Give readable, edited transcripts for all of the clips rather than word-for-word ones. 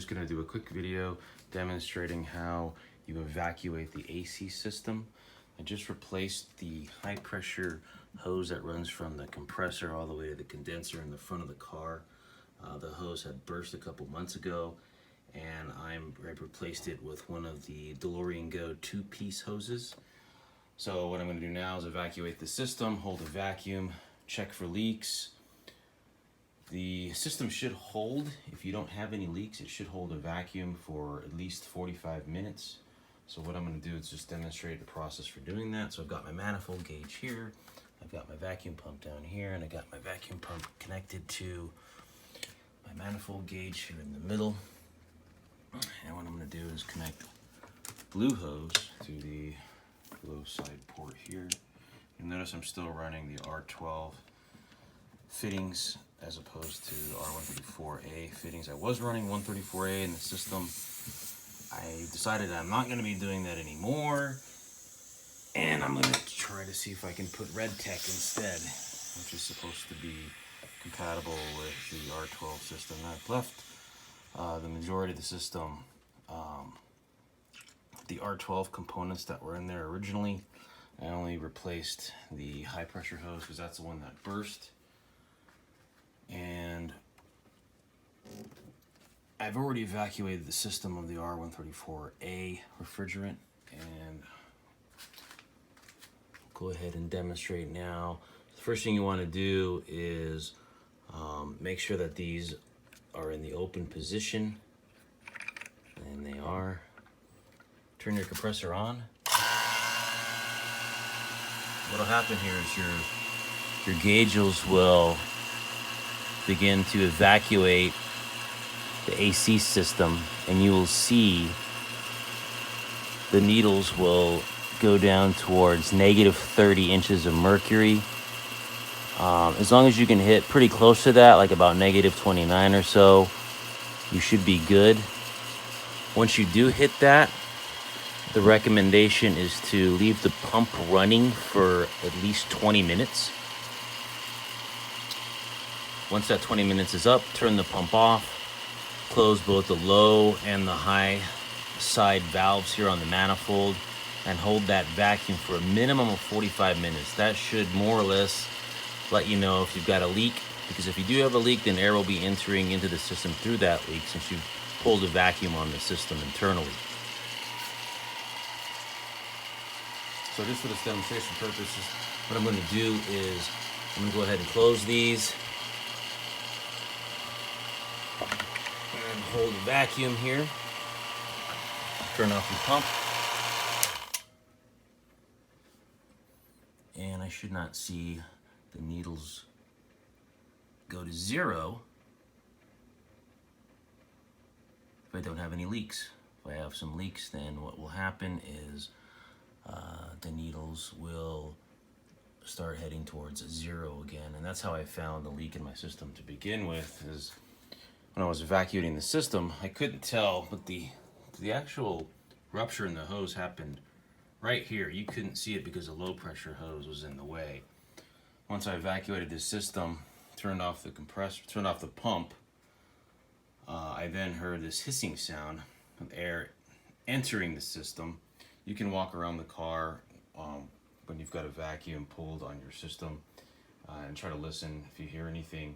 just going to do a quick video demonstrating how you evacuate the AC system. I just replaced the high pressure hose that runs from the compressor all the way to the condenser in the front of the car. The hose had burst a couple months ago, and I replaced it with one of the DeLorean Go 2-piece hoses. So what I'm going to do now is evacuate the system, hold a vacuum, check for leaks. The system should hold, if you don't have any leaks, it should hold a vacuum for at least 45 minutes. So what I'm going to do is just demonstrate the process for doing that. So I've got my manifold gauge here, I've got my vacuum pump down here, and I got my vacuum pump connected to my manifold gauge here in the middle. And what I'm going to do is connect blue hose to the low side port here. You'll notice I'm still running the R12 fittings as opposed to R134a fittings. I was running 134a in the system. I decided I'm not going to be doing that anymore, and I'm going to try to see if I can put Red Tek instead, which is supposed to be compatible with the R12 system. I've left the majority of the system, the R12 components that were in there originally. I only replaced the high pressure hose because that's the one that burst. And I've already evacuated the system of the R134a refrigerant, and I'll go ahead and demonstrate now. The first thing you want to do is make sure that these are in the open position, and they are. Turn your compressor on. What'll happen here is your gauges will begin to evacuate the AC system, and you will see the needles will go down towards negative 30 inches of mercury. As long as you can hit pretty close to that, like about negative 29 or so, you should be good. Once you do hit that, the recommendation is to leave the pump running for at least 20 minutes. Once that 20 minutes is up, turn the pump off, close both the low and the high side valves here on the manifold, and hold that vacuum for a minimum of 45 minutes. That should more or less let you know if you've got a leak, because if you do have a leak, then air will be entering into the system through that leak since you've pulled a vacuum on the system internally. So just for this demonstration purposes, what I'm going to do is I'm going to go ahead and close these and hold the vacuum here. Turn off the pump. And I should not see the needles go to zero if I don't have any leaks. If I have some leaks, then what will happen is the needles will start heading towards zero again. And that's how I found the leak in my system to begin with. Is when I was evacuating the system, I couldn't tell, but the actual rupture in the hose happened right here. You couldn't see it because the low pressure hose was in the way. Once I evacuated the system, turned off the compressor, turned off the pump, I then heard this hissing sound of air entering the system. You can walk around the car when you've got a vacuum pulled on your system and try to listen if you hear anything.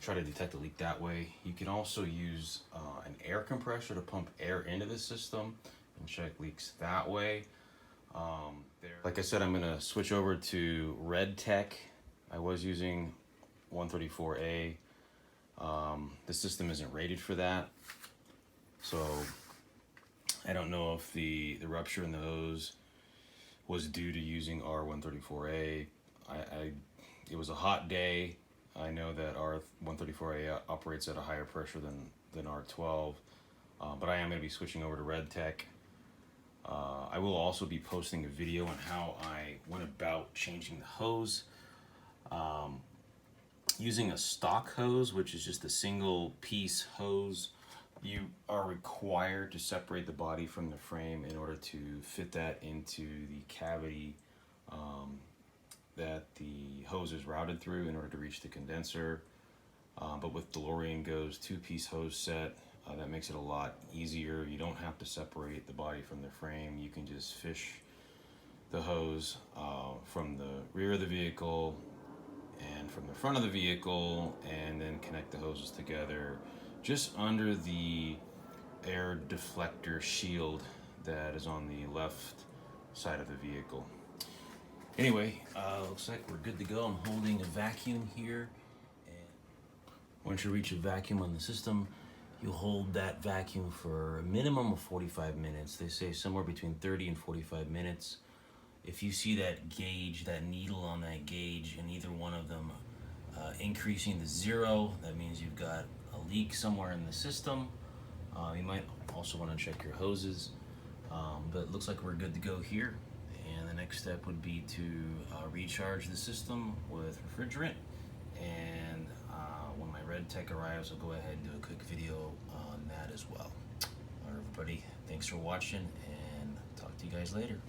Try to detect a leak that way. You can also use an air compressor to pump air into the system and check leaks that way. Like I said, I'm going to switch over to Red Tek. I was using 134a. The system isn't rated for that, so I don't know if the rupture in the hose was due to using R134a. It was a hot day. I know that R134a operates at a higher pressure than R12, but I am going to be switching over to Red Tek. I will also be posting a video on how I went about changing the hose. Using a stock hose, which is just a single piece hose, you are required to separate the body from the frame in order to fit that into the cavity that the hose is routed through in order to reach the condenser. But with DeLorean Go's 2-piece hose set, That makes it a lot easier. You don't have to separate the body from the frame. You can just fish the hose from the rear of the vehicle and from the front of the vehicle, and then connect the hoses together just under the air deflector shield that is on the left side of the vehicle. Anyway, looks like we're good to go. I'm holding a vacuum here, and once you reach a vacuum on the system, you'll hold that vacuum for a minimum of 45 minutes. They say somewhere between 30 and 45 minutes. If you see that gauge, that needle on that gauge, and either one of them increasing to 0, that means you've got a leak somewhere in the system. You might also want to check your hoses, but it looks like we're good to go here. And the next step would be to recharge the system with refrigerant. And when my Red Tek arrives, I'll go ahead and do a quick video on that as well. All right, everybody, thanks for watching, and talk to you guys later.